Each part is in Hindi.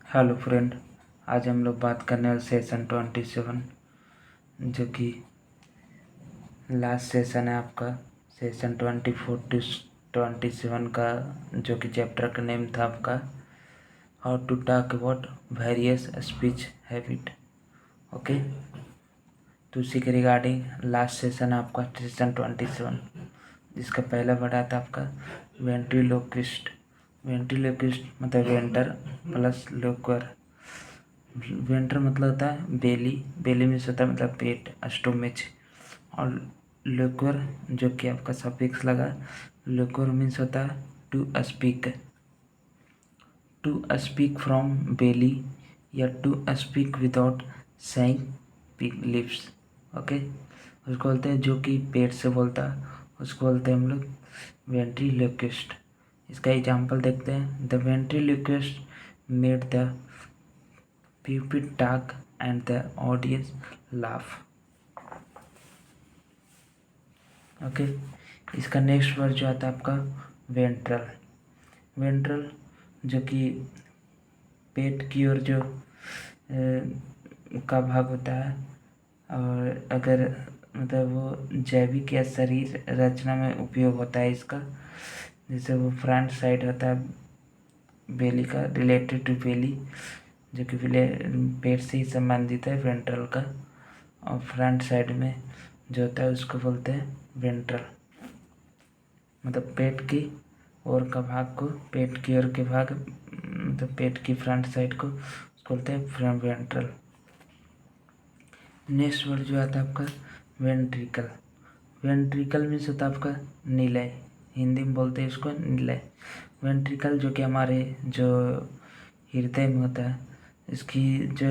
हेलो फ्रेंड, आज हम लोग बात करने वाले सेशन 27 जो कि लास्ट सेशन है आपका। सेशन 24 टू 27 का जो कि चैप्टर का नेम था आपका how to talk about various speech habit. Okay, तो उसी के रिगार्डिंग लास्ट सेशन है आपका सेशन 27, जिसका पहला पढ़ा था आपका वेंट्रिलोक्विस्ट। वेंट्रिलोक्विस्ट मतलब वेंटर प्लस लोक्वर। वेंटर मतलब होता है बेली, बेली में होता है मतलब पेट, स्टोमेच। और लोक्वर जो कि आपका सफिक्स लगा, लोक्वर मीन्स होता है to speak, to speak from belly या to speak without saying lips. Okay, उसको बोलते हैं जो कि पेट से बोलता है, उसको बोलते हैं हम लोग वेंट्रिलोक्विस्ट। इसका एग्जाम्पल देखते हैं। The ventriloquist made the pupil talk and the audience laugh। Okay, इसका नेक्स्ट वर्ड जो आता है आपका वेंट्रल। वेंट्रल जो कि पेट की ओर जो का भाग होता है, और अगर मतलब वो जैविक या शरीर रचना में उपयोग होता है इसका। जैसे वो फ्रंट साइड होता है बेली का, रिलेटेड टू बेली, जो कि पेट से ही संबंधित है वेंट्रल का। और फ्रंट साइड में जो होता है उसको बोलते हैं वेंट्रल, मतलब पेट की ओर का भाग को, पेट की ओर के भाग मतलब पेट की फ्रंट साइड को उसको बोलते हैं वेंट्रल। नेक्स्ट वर्ड जो आता है आपका वेंट्रिकल। वेंट्रिकल मीन्स होता है आपका निलय, हिंदी में बोलते हैं इसको निलय। वेंट्रिकल जो कि हमारे जो हृदय में होता है, इसकी जो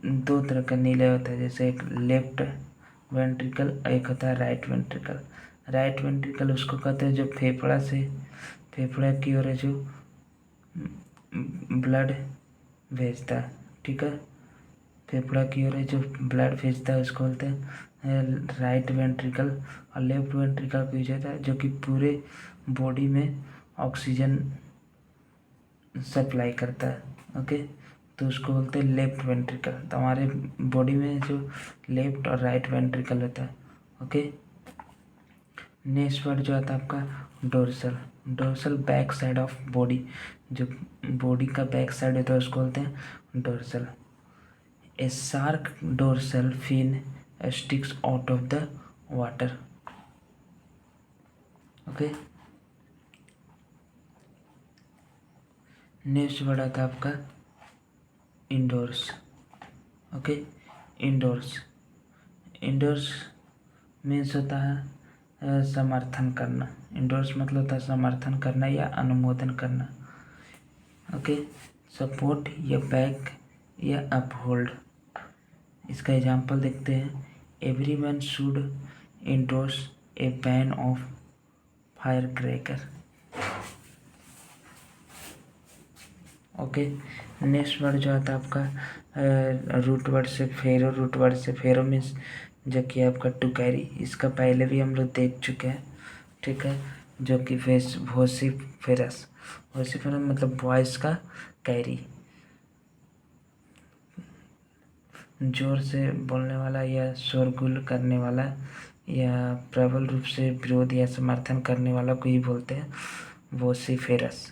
दो तरह का निलय होता है। जैसे एक लेफ्ट वेंट्रिकल, एक होता है राइट वेंट्रिकल। राइट वेंट्रिकल उसको कहते हैं जो फेफड़ा की ओर जो ब्लड भेजता है, ठीक है, फेफड़ा की ओर जो ब्लड भेजता है उसको बोलते हैं राइट वेंट्रिकल। और लेफ्ट वेंट्रिकल को यूज होता है जो कि पूरे बॉडी में ऑक्सीजन सप्लाई करता है। ओके, तो उसको बोलते हैं लेफ्ट वेंट्रिकल। तो हमारे बॉडी में जो लेफ्ट और राइट वेंट्रिकल होता है। ओके, नेक्स्ट वर्ड जो आता है आपका dorsal. Dorsal back side of body, जो बॉडी का बैक साइड होता है उसको बोलते हैं dorsal. A shark dorsal fin sticks out of the water. Okay, next word आता है आपका endorse. Okay, endorse, endorse means होता है समर्थन करना। इंडोर्स मतलब होता है समर्थन करना या अनुमोदन करना। ओके, सपोर्ट या बैक या अपहोल्ड। इसका एग्जांपल देखते हैं। Everyone should endorse a ban of fire cracker. Okay, next word जो आता है आपका रूट वर्ड से फेरो। रूट वर्ड से फेरो मीन्स जो कि आपका टू कैरी। इसका पहले भी हम लोग देख चुके हैं, ठीक है, जो कि वोसिफेरस। वोसिफेरस मतलब वॉइस का कैरी, जोर से बोलने वाला या शोरगुल करने वाला या प्रबल रूप से विरोध या समर्थन करने वाला को ही बोलते हैं वोसिफेरस।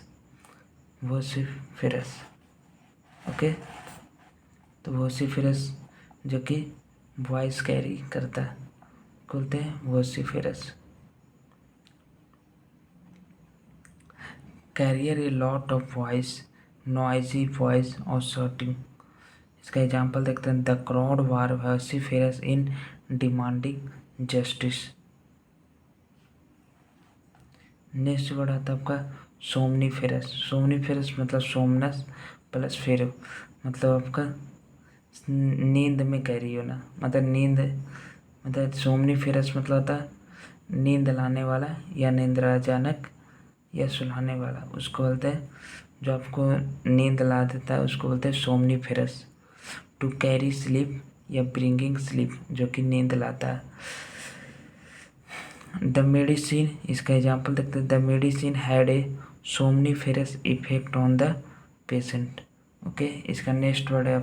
वोसिफेरस। ओके, तो वोसिफेरस जो कि वॉइस कैरी करता है बोलते हैं vociferous. Carrier a lot of voice, noisy voice और शॉटिंग। इसका एग्जाम्पल देखते हैं। The crowd were vociferous in demanding justice. Next word आता है आपका सोमनीफेरस। सोमनीफेरस मतलब सोमनस प्लस फेरो, मतलब आपका नींद में कैरी होना, मतलब नींद, मतलब सोमनीफेरस मतलब होता है नींद लाने वाला या निंद्राजनक या सुलाने वाला, उसको बोलते हैं जो आपको नींद ला देता है उसको बोलते हैं सोमनीफेरस। टू कैरी स्लीप या ब्रिंगिंग स्लीप, जो कि नींद लाता है। द मेडिसिन, इसका एग्जाम्पल देखते हैं। The medicine had a somniferous effect on the patient. Okay, इसका नेक्स्ट वर्ड है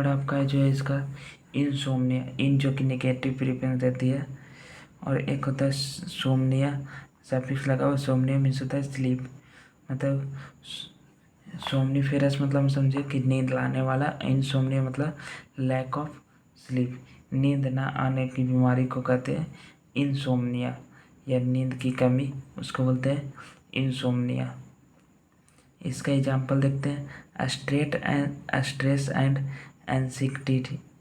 आपका जो है इसका इंसोम्निया। इन जो कि नेगेटिव प्रीफिक्स देती है, और एक होता है सोमनिया, सफिक्स लगा हुआ। सोमनिया मीन्स होता है स्लीप, मतलब सोमनीफेरस मतलब हम समझे कि नींद लाने वाला। इंसोम्निया मतलब लैक ऑफ स्लीप, नींद ना आने की बीमारी को कहते हैं इंसोम्निया, या नींद की कमी, उसको बोलते हैं इंसोम्निया। इसका एग्जाम्पल देखते हैं। Stress and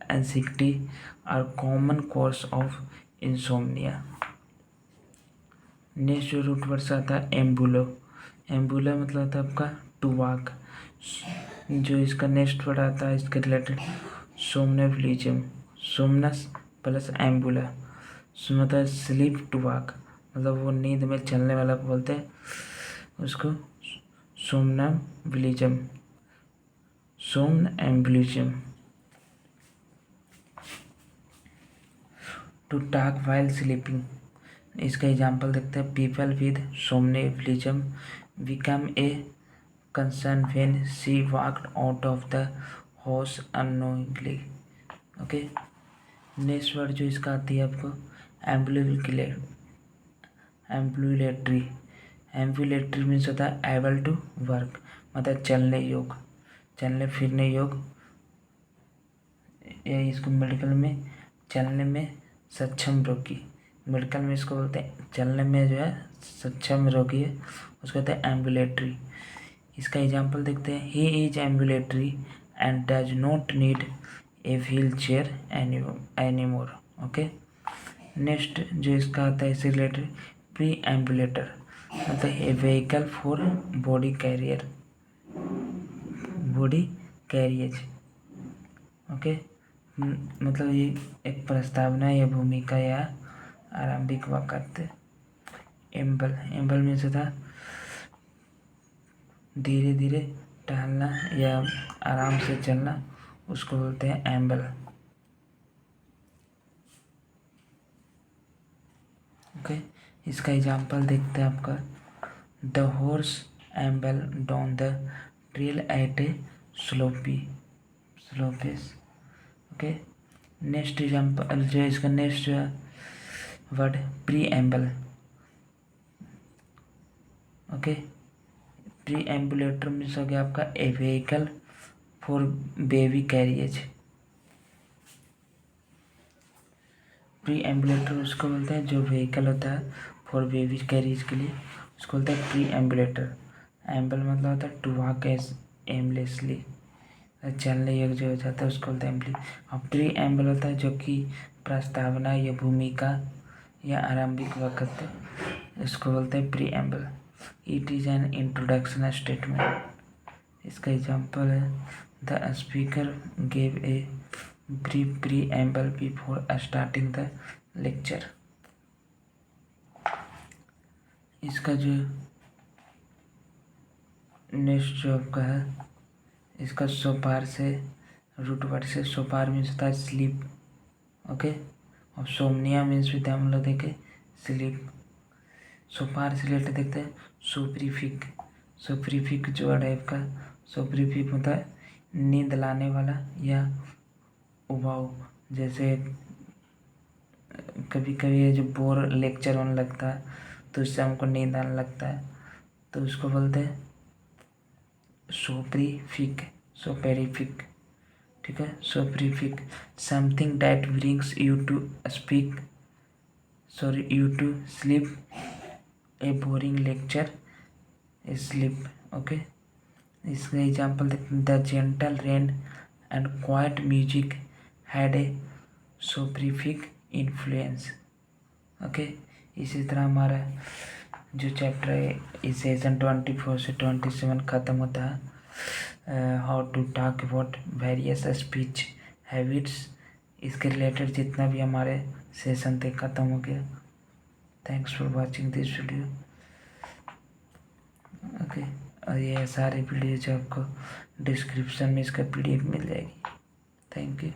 anxiety are common cause of insomnia. Next जो रूट वर्ड से आता है एम्बुलो। एम्बुला मतलब होता है आपका टू वॉक। जो इसका नेक्स्ट वर्ड आता है इसके रिलेटेड सोमनेफिलिज्म। सोमनस प्लस एम्बुला, मतलब स्लीप टू वॉक, मतलब वो नींद में चलने वाला को बोलते हैं उसको somnambulism. Somnambulism. To talk while sleeping. इसका एग्जाम्पल देखते हैं। People with somnambulism become a concern when she walked out of the house unknowingly. Okay, next word जो इसका आती है आपको एम्बुलेटरी। एम्बुलेटरी मीन्स होता है एबल टू वर्क, मतलब चलने योग, चलने फिरने योग। या इसको मेडिकल में चलने में सक्षम रोगी, मेडिकल में इसको बोलते हैं चलने में जो है सक्षम रोगी है, उसको कहते हैं एम्बुलेटरी। इसका एग्जाम्पल देखते हैं। He is ambulatory and does not need a wheelchair anymore. Okay, next जो इसका आता है इससे रिलेटेड प्री एम्बुलेटर, मतलब a vehicle for body carriage. Okay, मतलब ये एक प्रस्तावना या भूमिका या आरंभिक वाक्य। एम्बल मीन्स होता धीरे धीरे टहलना या आराम से चलना, उसको बोलते हैं एम्बल। ओके, इसका एग्जाम्पल देखते हैं आपका। The horse amble down the trail at a slow pace. Okay, next example जो इसका next word preamble. Okay, perambulator means हो गया आपका a vehicle for baby carriage. Perambulator उसको बोलते हैं जो व्हीकल होता है फॉर बेबी कैरियज के लिए, उसको बोलते हैं प्री एम्बुलेटर। एम्बल मतलब होता है टू वॉक एज एमलेसली, चलने योग्य जो हो जाता है उसको बोलते हैं एम्बली। और प्री एम्बल होता है जो कि प्रस्तावना या भूमिका या आरंभिक वक्त, इसको बोलते हैं pre एम्बल। It is an introduction statement. इसका एग्जाम्पल है the speaker gave a brief pre एम्बल before starting the lecture. इसका जो नेक्स्ट जो आपका है इसका सोपार से रूट वर्ड से सोपार मीन्स होता है स्लीप। ओके, और सोमनिया मीन्स भी हम लोग देखे स्लीप। सोपार से रिलेटेड देखते हैं सोप्रीफिक जो वर्ड है आपका सोप्रीफिक होता है नींद लाने वाला या उबाऊ। जैसे कभी कभी ये जो बोर लेक्चर होने लगता है तो उससे हमको नींद आने लगता है, तो उसको बोलते हैं सोपेरिफिक। ठीक है, soporific something that brings you to sleep, a boring lecture sleep. Okay, इसका example the gentle rain and quiet music had a soporific influence. Okay, इसी तरह हमारा जो चैप्टर है इस सेशन 24 से 27 ख़त्म होता है। How to talk about various speech habits, इसके रिलेटेड जितना भी हमारे सेशन थे ख़त्म हो गया। Thanks for watching this video. Okay, और ये सारे वीडियो जो आपको डिस्क्रिप्शन में इसका PDF मिल जाएगी। Thank you.